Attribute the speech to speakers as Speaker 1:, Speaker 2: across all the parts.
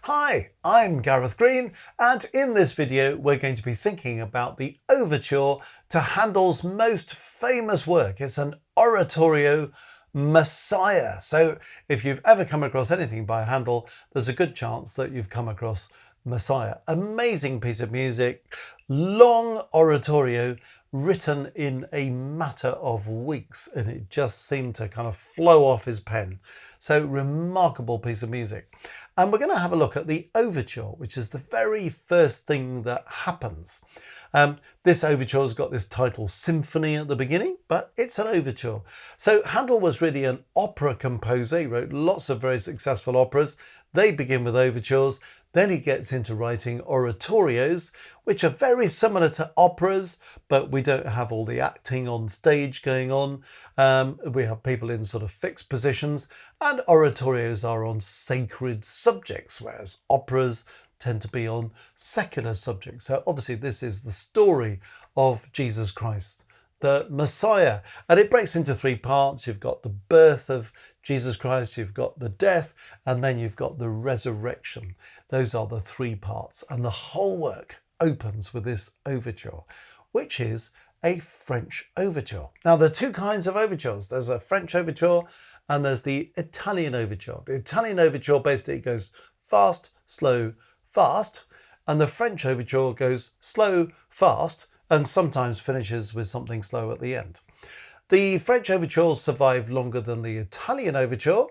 Speaker 1: Hi, I'm Gareth Green, and in this video we're going to be thinking about the overture to Handel's most famous work. It's an oratorio, Messiah. So if you've ever come across anything by Handel, there's a good chance that you've come across Messiah. Amazing piece of music, long oratorio written in a matter of weeks, and it just seemed to kind of flow off his pen. So remarkable piece of music. And we're going to have a look at the overture, which is the very first thing that happens. This overture has got this title symphony at the beginning, but it's an overture. So Handel was really an opera composer. He wrote lots of very successful operas. They begin with overtures. Then he gets into writing oratorios, which are very similar to operas, but we don't have all the acting on stage going on. We have people in sort of fixed positions, and oratorios are on sacred subjects, whereas operas tend to be on secular subjects. So obviously this is the story of Jesus Christ, the Messiah, and it breaks into three parts. You've got the birth of Jesus Christ, you've got the death, and then you've got the resurrection. Those are the three parts, and the whole work opens with this overture, which is a French overture. Now there are two kinds of overtures. There's a French overture and there's the Italian overture. The Italian overture basically goes fast, slow, fast, and the French overture goes slow, fast, and sometimes finishes with something slow at the end. The French overture survived longer than the Italian overture,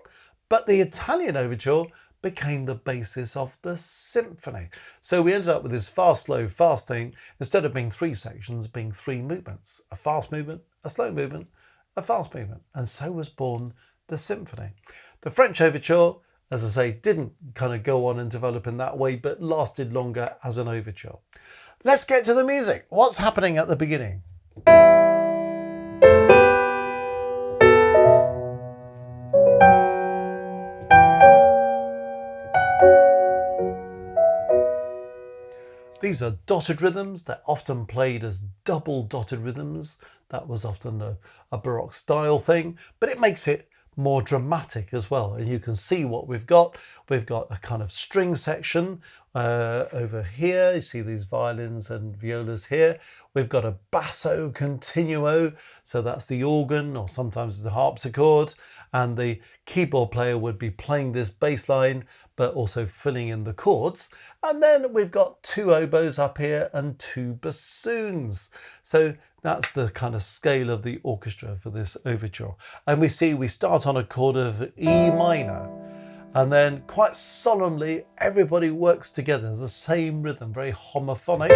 Speaker 1: but the Italian overture became the basis of the symphony. So we ended up with this fast, slow, fast thing, instead of being three sections, being three movements: a fast movement, a slow movement, a fast movement. And so was born the symphony. The French overture, as I say, didn't kind of go on and develop in that way, but lasted longer as an overture. Let's get to the music. What's happening at the beginning? These are dotted rhythms. They're often played as double dotted rhythms. That was often a Baroque style thing, but it makes it more dramatic as well. And you can see what we've got. We've got a kind of string section over here. You see these violins and violas here. We've got a basso continuo, so that's the organ, or sometimes the harpsichord, and the keyboard player would be playing this bass line but also filling in the chords. And then we've got two oboes up here and two bassoons. So that's the kind of scale of the orchestra for this overture. And we start on a chord of E minor, and then quite solemnly everybody works together, the same rhythm, very homophonic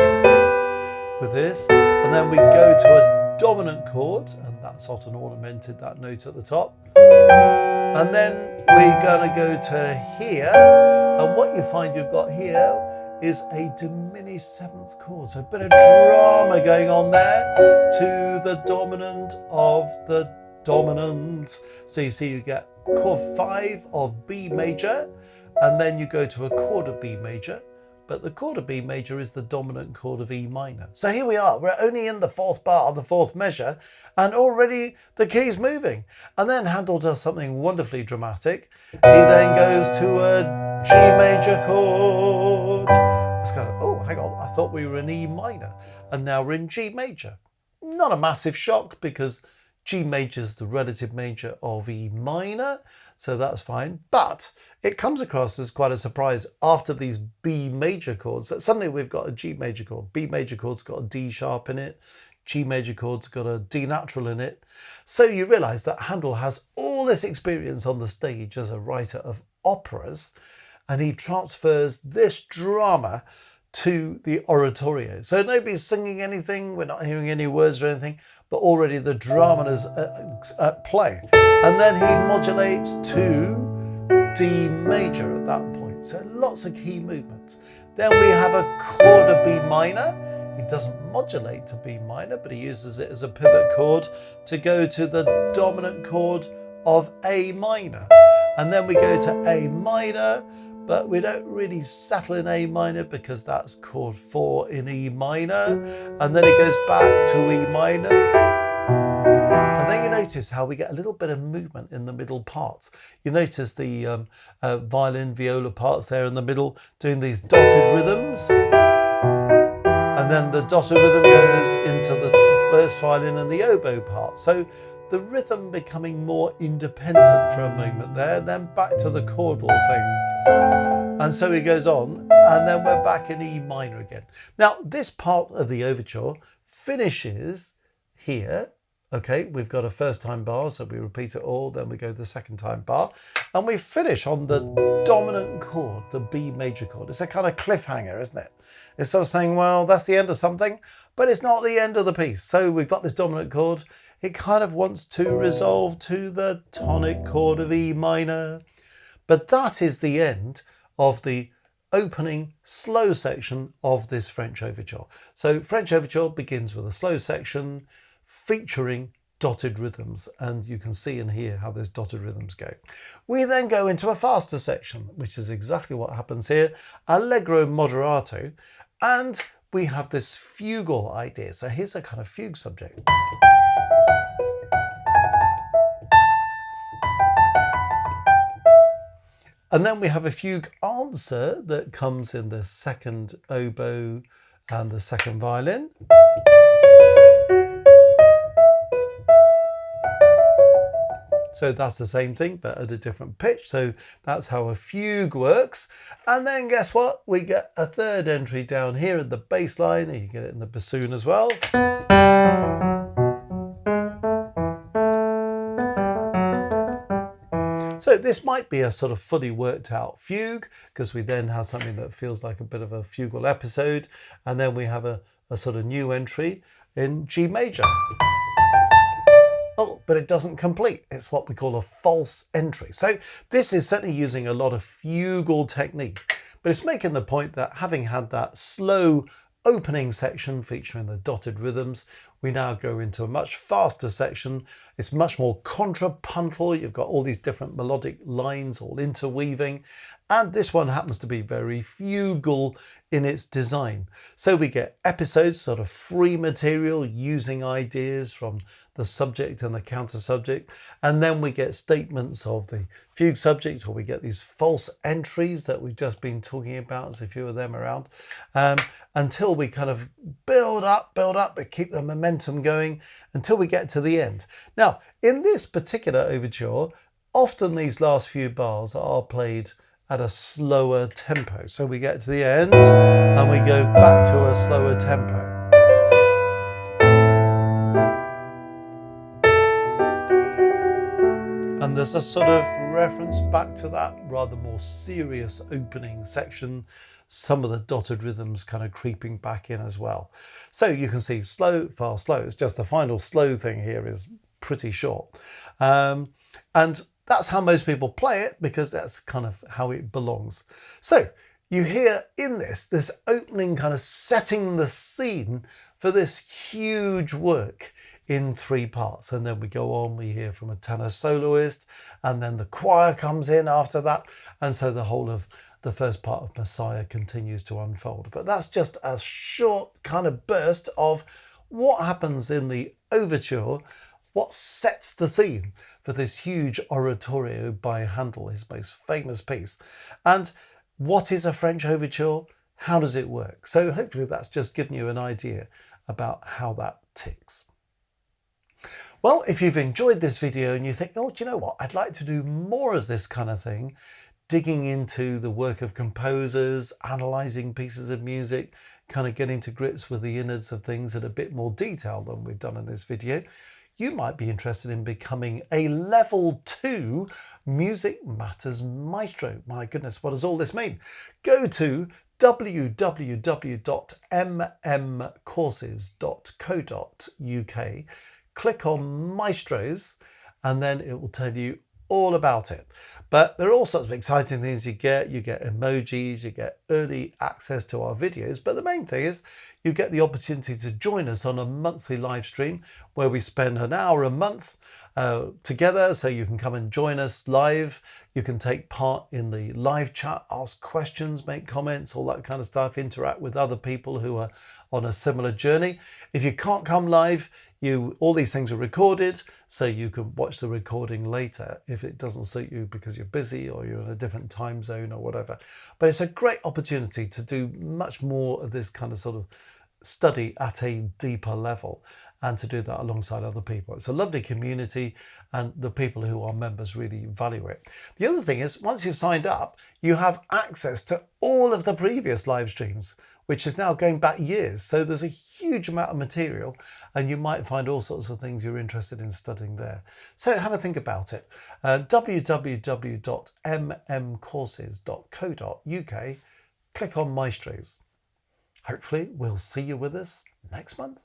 Speaker 1: with this. And then we go to a dominant chord, and that's often ornamented, that note at the top. And then we're going to go to here, and what you find you've got here is a diminished seventh chord. So a bit of drama going on there to the dominant of the dominant. So you see you get chord 5 of B major, and then you go to a chord of B major, but the chord of B major is the dominant chord of E minor. So here we are, we're only in the fourth bar of the fourth measure, and already the key's moving. And then Handel does something wonderfully dramatic. He then goes to a G major chord. It's kind of, oh, hang on, I thought we were in E minor, and now we're in G major. Not a massive shock, because G major is the relative major of E minor, so that's fine. But it comes across as quite a surprise after these B major chords that suddenly we've got a G major chord. B major chord's got a D sharp in it. G major chord's got a D natural in it. So you realise that Handel has all this experience on the stage as a writer of operas, and he transfers this drama to the oratorio. So nobody's singing anything, we're not hearing any words or anything, but already the drama is at play. And then he modulates to D major at that point. So lots of key movements. Then we have a chord of B minor. He doesn't modulate to B minor, but he uses it as a pivot chord to go to the dominant chord of A minor. And then we go to A minor, but we don't really settle in A minor because that's chord 4 in E minor. And then it goes back to E minor. And then you notice how we get a little bit of movement in the middle parts. You notice the violin, viola parts there in the middle doing these dotted rhythms. And then the dotted rhythm goes into the first violin and the oboe part. So the rhythm becoming more independent for a moment there, then back to the chordal thing. And so it goes on, and then we're back in E minor again. Now, this part of the overture finishes here. Okay, we've got a first time bar, so we repeat it all, then we go to the second time bar, and we finish on the dominant chord, the B major chord. It's a kind of cliffhanger, isn't it? It's sort of saying, well, that's the end of something, but it's not the end of the piece. So we've got this dominant chord. It kind of wants to resolve to the tonic chord of E minor, but that is the end of the opening slow section of this French overture. So French overture begins with a slow section, featuring dotted rhythms, and you can see and hear how those dotted rhythms go. We then go into a faster section, which is exactly what happens here, allegro moderato, and we have this fugal idea. So here's a kind of fugue subject. And then we have a fugue answer that comes in the second oboe and the second violin. So that's the same thing, but at a different pitch. So that's how a fugue works. And then guess what? We get a third entry down here in the bass line, and you get it in the bassoon as well. So this might be a sort of fully worked out fugue, because we then have something that feels like a bit of a fugal episode. And then we have a sort of new entry in G major. Oh, but it doesn't complete. It's what we call a false entry. So this is certainly using a lot of fugal technique, but it's making the point that having had that slow opening section featuring the dotted rhythms, we now go into a much faster section. It's much more contrapuntal. You've got all these different melodic lines all interweaving, and this one happens to be very fugal in its design. So we get episodes, sort of free material using ideas from the subject and the counter subject, and then we get statements of the fugue subject, or we get these false entries that we've just been talking about. There's a few of them around, until we kind of build up, but keep the momentum going until we get to the end. Now, in this particular overture, often these last few bars are played at a slower tempo. So we get to the end and we go back to a slower tempo. And there's a sort of reference back to that rather more serious opening section, some of the dotted rhythms kind of creeping back in as well. So you can see slow, fast, slow. It's just the final slow thing here is pretty short. And that's how most people play it, because that's kind of how it belongs. So you hear in this opening kind of setting the scene for this huge work in 3 parts. And then we go on, we hear from a tenor soloist, and then the choir comes in after that. And so the whole of the first part of Messiah continues to unfold. But that's just a short kind of burst of what happens in the overture, what sets the scene for this huge oratorio by Handel, his most famous piece. And what is a French overture? How does it work? So hopefully that's just given you an idea about how that ticks. Well, if you've enjoyed this video and you think, oh, do you know what? I'd like to do more of this kind of thing, digging into the work of composers, analysing pieces of music, kind of getting to grips with the innards of things in a bit more detail than we've done in this video, you might be interested in becoming a level 2 Music Matters Maestro. My goodness, what does all this mean? Go to www.mmcourses.co.uk, click on Maestros, and then it will tell you all about it. But there are all sorts of exciting things you get. You get emojis, you get early access to our videos, but the main thing is you get the opportunity to join us on a monthly live stream where we spend an hour a month together, so you can come and join us live. You can take part in the live chat, ask questions, make comments, all that kind of stuff, interact with other people who are on a similar journey. If you can't come live, all these things are recorded, so you can watch the recording later if it doesn't suit you because you're busy or you're in a different time zone or whatever. But it's a great opportunity to do much more of this kind of sort of study at a deeper level, and to do that alongside other people. It's a lovely community, and the people who are members really value it. The other thing is, once you've signed up, you have access to all of the previous live streams, which is now going back years. So there's a huge amount of material, and you might find all sorts of things you're interested in studying there. So have a think about it. www.mmcourses.co.uk. Click on Maestros. Hopefully we'll see you with us next month.